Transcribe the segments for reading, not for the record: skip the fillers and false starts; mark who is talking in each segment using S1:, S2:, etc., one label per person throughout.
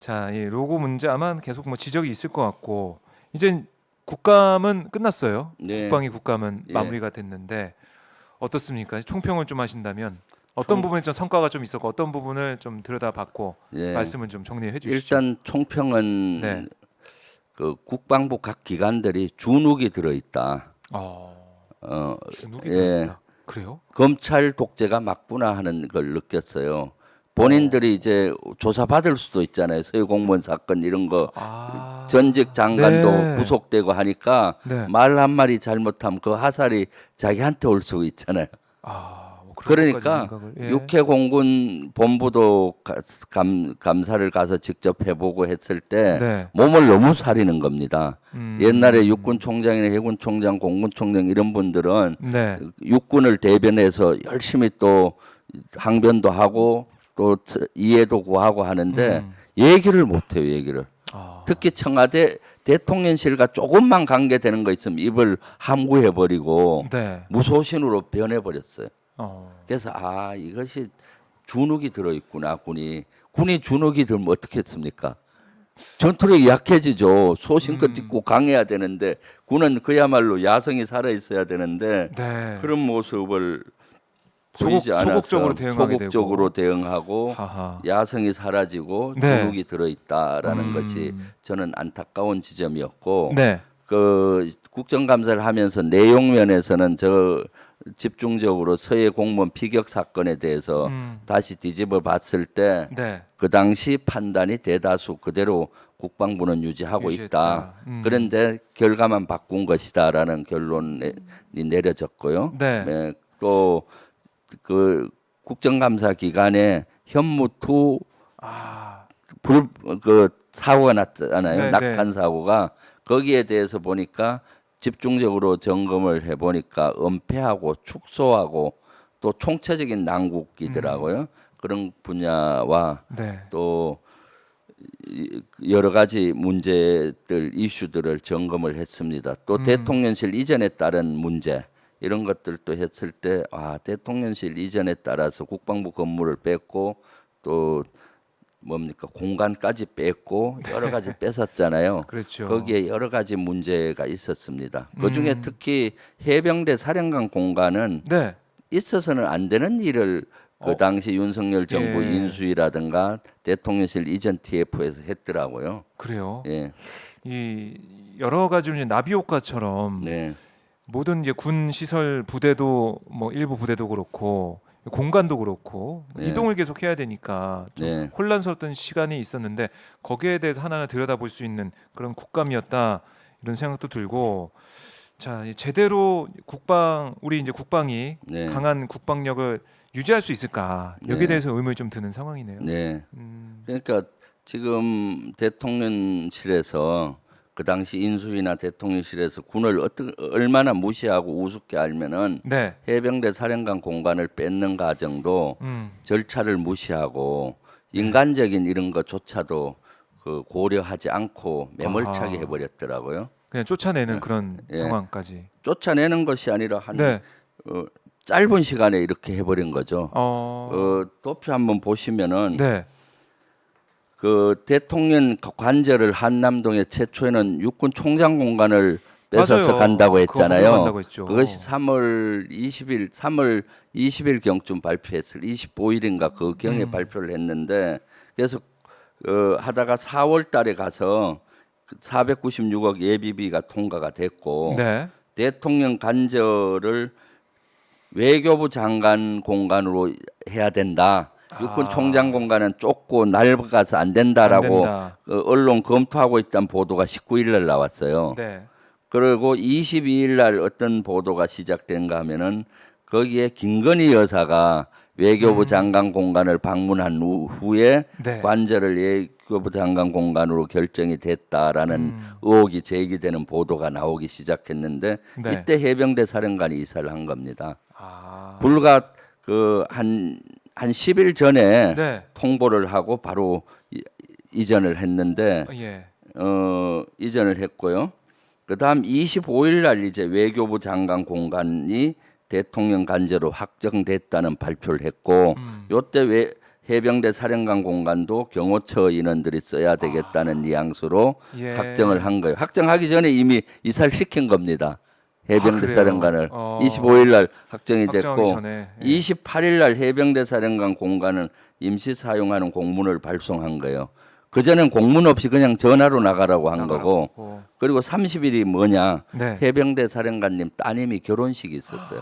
S1: 자, 이 로고 문제 아마 계속 뭐 지적이 있을 것 같고 이제 국감은 끝났어요.
S2: 네.
S1: 국방위 국감은
S2: 예.
S1: 마무리가 됐는데 어떻습니까? 총평을 좀 하신다면 어떤 부분에 좀 성과가 좀 있었고 어떤 부분을 좀 들여다봤고
S2: 예.
S1: 말씀을 좀 정리해 주시죠.
S2: 일단 총평은
S1: 네.
S2: 그 국방부 각 기관들이 주눅이 들어있다.
S1: 주눅이
S2: 예.
S1: 들어있다. 그래요?
S2: 검찰 독재가 맞구나 하는 걸 느꼈어요. 본인들이 이제 조사받을 수도 있잖아요. 서해 공무원 사건 이런 거 전직 장관도
S1: 네.
S2: 구속되고 하니까
S1: 네.
S2: 말 한마디 잘못하면 그 하살이 자기한테 올 수 있잖아요.
S1: 뭐 그런 것까지
S2: 그러니까
S1: 생각을, 예.
S2: 육해 공군 본부도 감사를 가서 직접 해보고 했을 때
S1: 네.
S2: 몸을 너무 사리는 겁니다.
S1: 음.
S2: 옛날에 육군 총장이나 해군 총장, 공군 총장 이런 분들은
S1: 네.
S2: 육군을 대변해서 열심히 또 항변도 하고 또 이해도 구하고 하는데 얘기를 못해요, 얘기를. 특히 청와대 대통령실과 조금만 관계되는 거 있으면 입을 함구해버리고
S1: 네.
S2: 무소신으로 변해버렸어요.
S1: 어.
S2: 그래서 이것이 주눅이 들어있구나. 군이 주눅이 들면 어떻게 했습니까? 전투력이 약해지죠. 소신껏 딛고 강해야 되는데 군은 그야말로 야성이 살아있어야 되는데
S1: 네.
S2: 그런 모습을 보이지 않아서
S1: 소극적으로 대응하게
S2: 소극적으로
S1: 되고.
S2: 대응하고
S1: 하하.
S2: 야성이 사라지고
S1: 네.
S2: 주눅이 들어있다라는 것이 저는 안타까운 지점이었고
S1: 네.
S2: 그 국정감사를 하면서 내용 면에서는 저 집중적으로 서해 공무원 피격 사건에 대해서 다시 뒤집어 봤을 때
S1: 네.
S2: 그 당시 판단이 대다수 그대로 국방부는 유지하고
S1: 유지했다.
S2: 있다. 그런데 결과만 바꾼 것이다라는 결론이 내려졌고요.
S1: 네.
S2: 또 그 국정감사 기간에 현무투 그 사고가 났잖아요.
S1: 네,
S2: 낙한
S1: 네.
S2: 사고가 거기에 대해서 보니까 집중적으로 점검을 해보니까 은폐하고 축소하고 또 총체적인 난국이더라고요. 그런 분야와
S1: 네.
S2: 또 여러 가지 문제들 이슈들을 점검을 했습니다. 또 대통령실 이전에 따른 문제 이런 것들도 했을 때 대통령실 이전에 따라서 국방부 건물을 뺐고 또 뭡니까 공간까지 뺐고 여러 가지 뺐었잖아요.
S1: 그렇죠.
S2: 거기에 여러 가지 문제가 있었습니다. 그 중에 특히 해병대 사령관 공간은
S1: 네.
S2: 있어서는 안 되는 일을 그 당시 윤석열 정부
S1: 예.
S2: 인수위라든가 대통령실 이전 TF에서 했더라고요.
S1: 그래요.
S2: 예,
S1: 이 여러 가지로 이제 나비 효과처럼
S2: 네,
S1: 모든 이제 군 시설 부대도 뭐 일부 부대도 그렇고 공간도 그렇고
S2: 네.
S1: 이동을 계속 해야 되니까 좀
S2: 네.
S1: 혼란스러웠던 시간이 있었는데 거기에 대해서 하나하나 들여다볼 수 있는 그런 국감이었다 이런 생각도 들고 자 제대로 우리 이제 국방이
S2: 네.
S1: 강한 국방력을 유지할 수 있을까 여기에
S2: 네.
S1: 대해서 의문이 좀 드는 상황이네요.
S2: 네. 그러니까 지금 대통령실에서 그 당시 인수위나 대통령실에서 군을 얼마나 무시하고 우습게 알면은
S1: 네.
S2: 해병대 사령관 공간을 뺏는 과정도 절차를 무시하고 인간적인 이런 것조차도 그 고려하지 않고 매몰차게
S1: 아하.
S2: 해버렸더라고요.
S1: 그냥 쫓아내는 그런
S2: 예.
S1: 상황까지.
S2: 쫓아내는 것이 아니라 한
S1: 네.
S2: 짧은 시간에 이렇게 해버린 거죠. 도표 한번 보시면은
S1: 네.
S2: 그 대통령 관저를 한남동에 최초에는 육군 총장 공간을 뺏어서
S1: 맞아요.
S2: 간다고
S1: 그거
S2: 했잖아요.
S1: 간다고 했죠.
S2: 그것이 3월 20일 경쯤 25일인가 그 경에 발표를 했는데 그래서 하다가 4월 달에 가서 496억 예비비가 통과가 됐고
S1: 네.
S2: 대통령 관저를 외교부 장관 공간으로 해야 된다. 육군 총장 공간은 좁고 넓어가서 안 된다라고
S1: 안 된다.
S2: 언론 검토하고 있다는 보도가 19일 날 나왔어요.
S1: 네.
S2: 그리고 22일 날 어떤 보도가 시작된가 하면은 거기에 김건희 여사가 외교부 장관 공간을 방문한 후에
S1: 네.
S2: 관저를 외교부 장관 공간으로 결정이 됐다라는 의혹이 제기되는 보도가 나오기 시작했는데
S1: 네.
S2: 이때 해병대 사령관이 이사를 한 겁니다.
S1: 불과
S2: 불과 한 10일 전에
S1: 네.
S2: 통보를 하고 바로 이전을 했는데
S1: 예.
S2: 이전을 했고요. 그다음 25일 날 이제 외교부 장관 공간이 대통령 관저로 확정됐다는 발표를 했고 요때 해병대 사령관 공간도 경호처 인원들이 써야 되겠다는 뉘앙스로
S1: 예.
S2: 확정을 한 거예요. 확정하기 전에 이미 이사를 시킨 겁니다. 해병대
S1: 그래요?
S2: 사령관을 25일 날 확정이
S1: 확정하기
S2: 됐고
S1: 전에. 예.
S2: 28일 날 해병대 사령관 공간을 임시 사용하는 공문을 발송한 거예요. 그전엔 공문 없이 그냥 전화로 나가라고 한 거고,
S1: 나가라고.
S2: 그리고 30일이 뭐냐,
S1: 네.
S2: 해병대 사령관님 따님이 결혼식이 있었어요.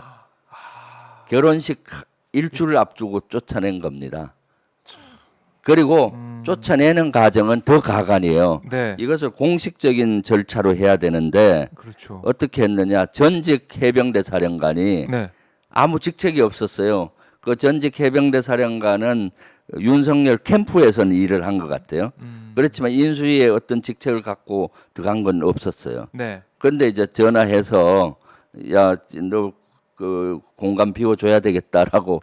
S2: 결혼식 일주일 앞두고 쫓아낸 겁니다. 그리고 쫓아내는 과정은 더 가관이에요.
S1: 네.
S2: 이것을 공식적인 절차로 해야 되는데
S1: 그렇죠.
S2: 어떻게 했느냐, 전직 해병대 사령관이
S1: 네.
S2: 아무 직책이 없었어요. 그 전직 해병대 사령관은 윤석열 캠프에서는 일을 한 것 같아요. 그렇지만 인수위에 어떤 직책을 갖고 들어간 건 없었어요.
S1: 네.
S2: 그런데 이제 전화해서 야, 너 그 공간 비워줘야 되겠다라고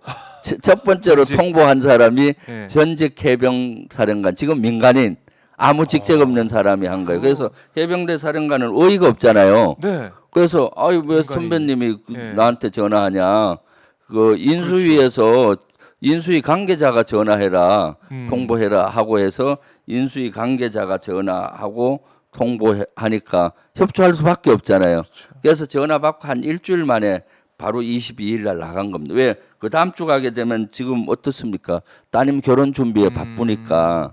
S2: 첫 번째로
S1: 전직.
S2: 통보한 사람이
S1: 예.
S2: 전직 해병 사령관, 지금 민간인 아무 직책 없는 사람이 한 거예요. 그래서 해병대 사령관은 어이가 없잖아요.
S1: 네.
S2: 그래서 아유 왜
S1: 민간인.
S2: 선배님이
S1: 예.
S2: 나한테 전화하냐? 그 인수위에서 인수위 관계자가 전화해라, 통보해라 하고 해서 인수위 관계자가 전화하고 통보하니까 협조할 수밖에 없잖아요. 그래서 전화 받고 한 일주일 만에 바로 22일 날 나간 겁니다. 왜? 그 다음 주 가게 되면 지금 어떻습니까? 따님 결혼 준비에 바쁘니까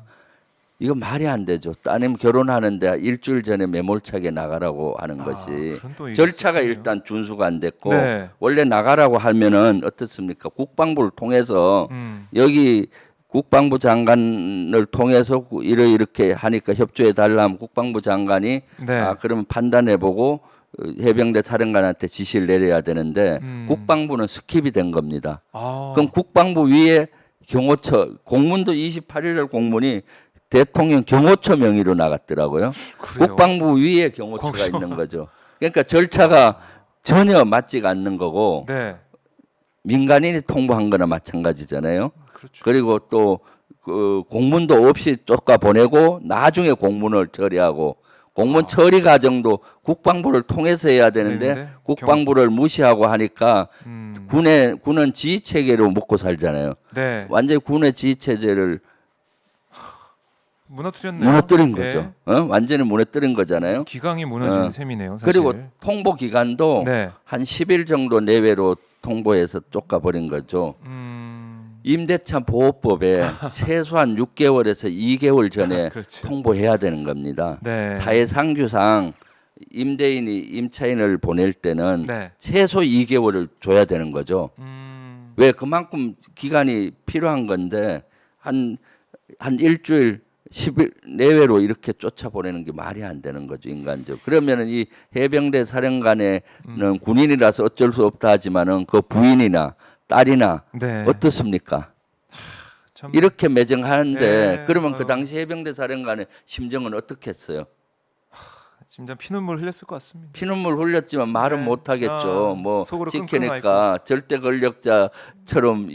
S2: 이거 말이 안 되죠. 따님 결혼하는데 일주일 전에 매몰차게 나가라고 하는 것이
S1: 그런 또
S2: 절차가
S1: 있었군요.
S2: 일단 준수가 안 됐고
S1: 네.
S2: 원래 나가라고 하면은 어떻습니까? 국방부를 통해서 여기 국방부 장관을 통해서 이렇게 하니까 협조해 달라면 국방부 장관이
S1: 네.
S2: 아 그러면 판단해보고 해병대 사령관한테 지시를 내려야 되는데 국방부는 스킵이 된 겁니다. 그럼 국방부 위에 경호처 공문도 28일 날 공문이 대통령 경호처 명의로 나갔더라고요.
S1: 그래요?
S2: 국방부 위에 경호처가
S1: 거기서.
S2: 있는 거죠. 그러니까 절차가 전혀 맞지가 않는 거고
S1: 네.
S2: 민간인이 통보한 거나 마찬가지잖아요.
S1: 그렇죠.
S2: 그리고 또 그 공문도 없이 쫓아 보내고 나중에 공문을 처리하고 공문 처리 과정도 국방부를 통해서 해야 되는데
S1: 네,
S2: 국방부를 무시하고 하니까
S1: 음.
S2: 군은 지휘 체계로 먹고 살잖아요.
S1: 네.
S2: 완전히 군의 지휘 체제를
S1: 무너뜨렸네요.
S2: 무너뜨린
S1: 예.
S2: 거죠. 완전히 무너뜨린 거잖아요.
S1: 기강이 무너진
S2: 어.
S1: 셈이네요. 사실.
S2: 그리고 통보 기간도
S1: 네.
S2: 한 10일 정도 내외로 통보해서 쫓아버린 거죠. 임대차 보호법에 최소한 6개월에서 2개월 전에
S1: 그렇죠.
S2: 통보해야 되는 겁니다.
S1: 네.
S2: 사회상규상 임대인이 임차인을 보낼 때는
S1: 네.
S2: 최소 2개월을 줘야 되는 거죠.
S1: 음.
S2: 왜 그만큼 기간이 필요한 건데 한 일주일 10일 내외로 이렇게 쫓아보내는 게 말이 안 되는 거죠, 인간적. 그러면은 이 해병대 사령관에는 군인이라서 어쩔 수 없다 하지만은 그 부인이나 딸이나
S1: 네.
S2: 어떻습니까?
S1: 참.
S2: 이렇게 매정하는데
S1: 네.
S2: 그러면 그 당시 해병대 사령관의 심정은 어떻겠어요?
S1: 진짜 피눈물 흘렸을 것 같습니다.
S2: 피눈물 흘렸지만 말은
S1: 네.
S2: 못 하겠죠.
S1: 아,
S2: 뭐
S1: 속으로 끙끙
S2: 시키니까 절대 권력자처럼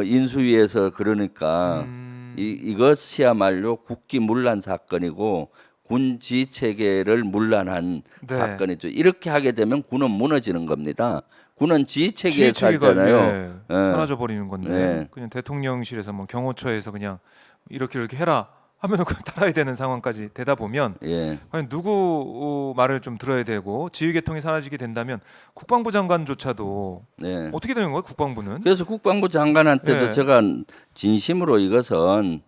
S2: 인수위에서 그러니까 이것이야말로 국기문란 사건이고 군 지휘 체계를 문란한
S1: 네.
S2: 사건이죠. 이렇게 하게 되면 군은 무너지는 겁니다. 군은 지휘 체계에
S1: 지휘체계가,
S2: 살잖아요.
S1: 네,
S2: 예.
S1: 사라져 버리는 건데
S2: 네.
S1: 그냥 대통령실에서 뭐 경호처에서 그냥 이렇게 해라 하면은 그냥 따라야 되는 상황까지 되다 보면
S2: 예.
S1: 과연 누구 말을 좀 들어야 되고 지휘 계통이 사라지게 된다면 국방부 장관조차도
S2: 네.
S1: 어떻게 되는 거예요? 국방부는?
S2: 그래서 국방부 장관한테도
S1: 네.
S2: 제가 진심으로 이것은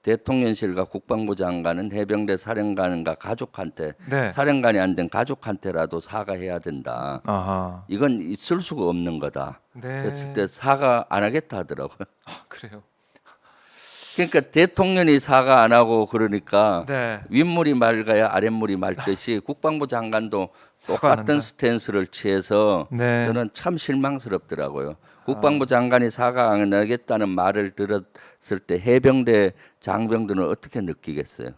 S2: 대통령실과 국방부 장관은 해병대 사령관과 가족한테
S1: 네.
S2: 사령관이 안 된 가족한테라도 사과해야 된다.
S1: 아하.
S2: 이건 있을 수가 없는 거다.
S1: 네.
S2: 그랬을 때 사과 안 하겠다 하더라고요.
S1: 아, 그래요.
S2: 그러니까 대통령이 사과 안 하고 그러니까
S1: 네.
S2: 윗물이 맑아야 아랫물이 맑듯이 국방부 장관도
S1: 사과 안
S2: 똑같은
S1: 한다.
S2: 스탠스를 취해서
S1: 네.
S2: 저는 참 실망스럽더라고요. 국방부 장관이 사과 안 하겠다는 말을 들었을 때 해병대 장병들은 어떻게 느끼겠어요?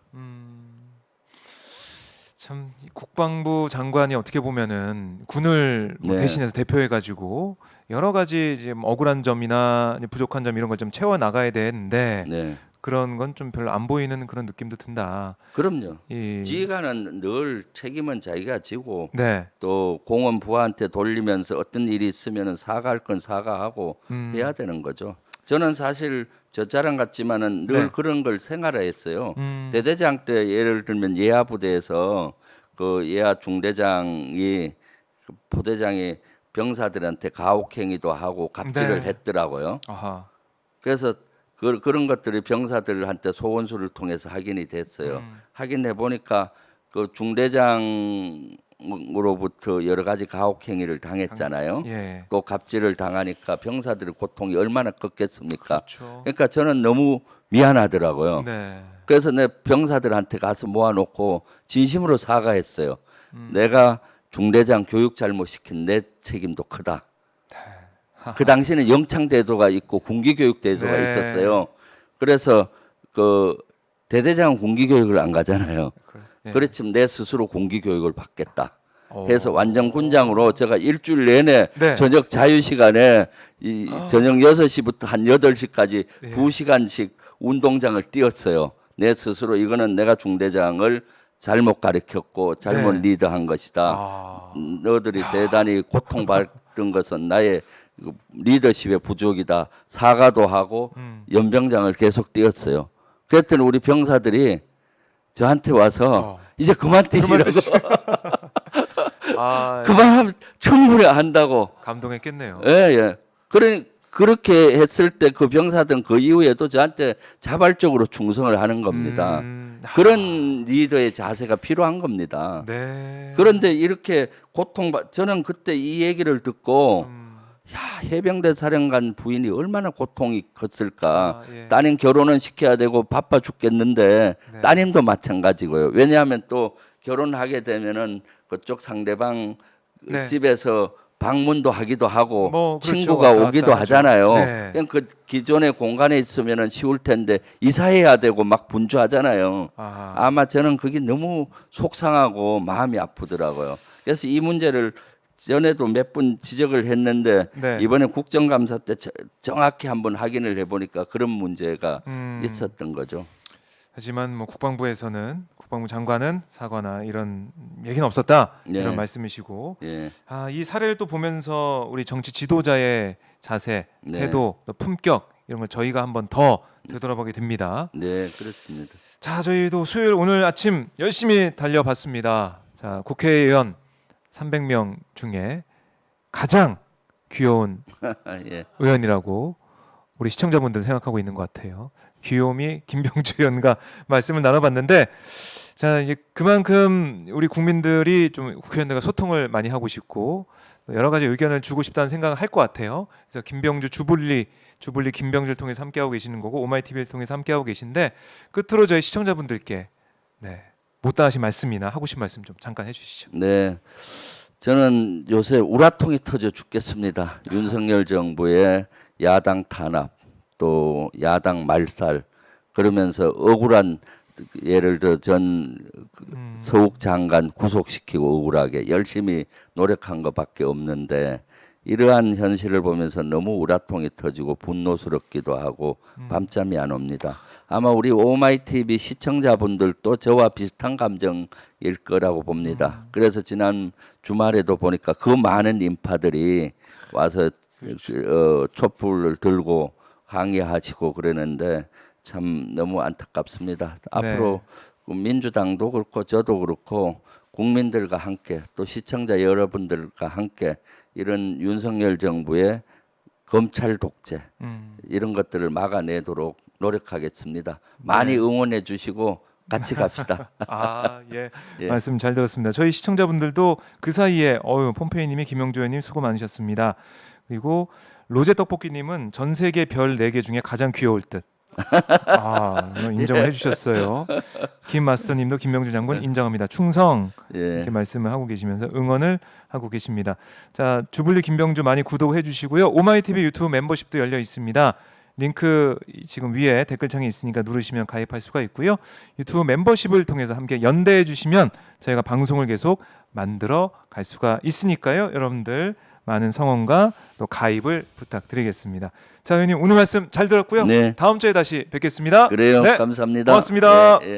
S1: 참 국방부 장관이 어떻게 보면은 군을 뭐
S2: 네.
S1: 대신해서 대표해 가지고 여러 가지 이제 뭐 억울한 점이나 부족한 점 이런 걸 좀 채워 나가야 되는데
S2: 네,
S1: 그런 건 좀 별로 안 보이는 그런 느낌도 든다.
S2: 그럼요.
S1: 이
S2: 지휘관은 늘 책임은 자기가 지고
S1: 네.
S2: 또 공원 부하한테 돌리면서 어떤 일이 있으면 사과할 건 사과하고 해야 되는 거죠. 저는 사실 저 자랑 같지만은 늘
S1: 네.
S2: 그런 걸 생활화했어요. 대대장 때 예를 들면 예하 부대에서 그 예하 중대장이 그 부대장이 병사들한테 가혹행위도 하고 갑질을
S1: 네.
S2: 했더라고요.
S1: 아하.
S2: 그래서 그런 것들이 병사들한테 소원수를 통해서 확인이 됐어요. 확인해 보니까 그 중대장으로부터 여러 가지 가혹 행위를 당했잖아요.
S1: 예.
S2: 또 갑질을 당하니까 병사들의 고통이 얼마나 컸겠습니까?
S1: 그렇죠.
S2: 그러니까 저는 너무 미안하더라고요.
S1: 네.
S2: 그래서 내 병사들한테 가서 모아놓고 진심으로 사과했어요. 내가 중대장 교육 잘못시킨 내 책임도 크다. 그 당시에는 영창대도가 있고 군기교육대도가
S1: 네.
S2: 있었어요. 그래서 그 대대장은 군기교육을 안 가잖아요.
S1: 예.
S2: 그렇지만 내 스스로 군기교육을 받겠다.
S1: 어.
S2: 해서 완전 군장으로 제가 일주일 내내
S1: 네.
S2: 저녁 자유 시간에 저녁 6시부터 한 8시까지
S1: 예.
S2: 2시간씩 운동장을 뛰었어요. 내 스스로 이거는 내가 중대장을 잘못 가르쳤고 잘못
S1: 네.
S2: 리드한 것이다.
S1: 아.
S2: 너들이 대단히 고통받던 것은 나의 리더십의 부족이다. 사과도 하고 연병장을 계속 뛰었어요. 그랬더니 우리 병사들이 저한테 와서 이제 그만 뛰시라고.
S1: 아,
S2: 그만하면 충분히 한다고.
S1: 감동했겠네요.
S2: 예, 예. 그렇게 했을 때 그 병사들은 그 이후에도 저한테 자발적으로 충성을 하는 겁니다. 그런 리더의 자세가 필요한 겁니다.
S1: 네.
S2: 그런데 이렇게 저는 그때 이 얘기를 듣고 야, 해병대 사령관 부인이 얼마나 고통이 컸을까.
S1: 아, 예.
S2: 따님 결혼은 시켜야 되고 바빠 죽겠는데
S1: 네.
S2: 따님도 마찬가지고요. 왜냐하면 또 결혼하게 되면은 그쪽 상대방
S1: 네.
S2: 집에서 방문도 하기도 하고
S1: 뭐, 그렇죠.
S2: 친구가
S1: 왔다
S2: 오기도
S1: 갔다 하죠.
S2: 하잖아요.
S1: 네.
S2: 그냥 그 기존의 공간에 있으면은 쉬울 텐데 이사해야 되고 막 분주하잖아요.
S1: 아하.
S2: 아마 저는 그게 너무 속상하고 마음이 아프더라고요. 그래서 이 문제를 전에도 몇 번 지적을 했는데
S1: 네.
S2: 이번에 국정감사 때 정확히 한번 확인을 해보니까 그런 문제가
S1: 음.
S2: 있었던 거죠.
S1: 하지만 뭐 국방부에서는 국방부 장관은 사과나 이런 얘기는 없었다
S2: 네.
S1: 이런 말씀이시고
S2: 예,
S1: 이 사례를 또 보면서 우리 정치 지도자의 자세,
S2: 네.
S1: 태도, 또 품격 이런 걸 저희가 한번 더 되돌아보게 됩니다.
S2: 네, 그렇습니다.
S1: 자, 저희도 수요일 오늘 아침 열심히 달려봤습니다. 자, 국회의원 300명 중에 가장 귀여운
S2: 예,
S1: 의원이라고 우리 시청자분들 생각하고 있는 것 같아요. 귀요미 김병주 의원과 말씀을 나눠봤는데, 자, 이제 그만큼 우리 국민들이 좀 국회의원들과 소통을 많이 하고 싶고 여러 가지 의견을 주고 싶다는 생각을 할 것 같아요. 그래서 김병주 주불리 김병주를 통해서 함께하고 계시는 거고 오마이TV를 통해서 함께하고 계신데, 끝으로 저희 시청자분들께 못다 하신 말씀이나 하고 싶은 말씀 좀 잠깐 해주시죠.
S2: 네. 저는 요새 우라통이 터져 죽겠습니다. 윤석열 정부의 야당 탄압, 또 야당 말살, 그러면서 억울한 예를 들어 전 서욱 장관 구속시키고 억울하게 열심히 노력한 것밖에 없는데 이러한 현실을 보면서 너무 우라통이 터지고 분노스럽기도 하고 밤잠이 안 옵니다. 아마 우리 오마이TV 시청자분들도 저와 비슷한 감정일 거라고 봅니다. 그래서 지난 주말에도 보니까 그 많은 인파들이 와서 촛불을 들고 항의하시고 그러는데 참 너무 안타깝습니다. 앞으로 민주당도 그렇고 저도 그렇고 국민들과 함께 또 시청자 여러분들과 함께 이런 윤석열 정부의 검찰 독재 이런 것들을 막아내도록 노력하겠습니다. 많이 응원해 주시고 같이 갑시다.
S1: 예.
S2: 예.
S1: 말씀 잘 들었습니다. 저희 시청자분들도 그 사이에 폼페이님이 김영주 의원님 수고 많으셨습니다. 그리고 로제 떡볶이님은 전 세계 별 4개 중에 가장 귀여울 듯. 인정을 해주셨어요. 김마스터님도 김명주 장군 인정합니다. 충성 이렇게
S2: 예.
S1: 말씀을 하고 계시면서 응원을 하고 계십니다. 자, 주불리 김병주 많이 구독해 주시고요. 오마이TV 유튜브 멤버십도 열려 있습니다. 링크 지금 위에 댓글창에 있으니까 누르시면 가입할 수가 있고요. 유튜브 멤버십을 통해서 함께 연대해 주시면 저희가 방송을 계속 만들어 갈 수가 있으니까요. 여러분들 많은 성원과 또 가입을 부탁드리겠습니다. 자, 의원님 오늘 말씀 잘 들었고요.
S2: 네.
S1: 다음 주에 다시 뵙겠습니다.
S2: 그래요.
S1: 네,
S2: 감사합니다.
S1: 고맙습니다.
S2: 예, 예.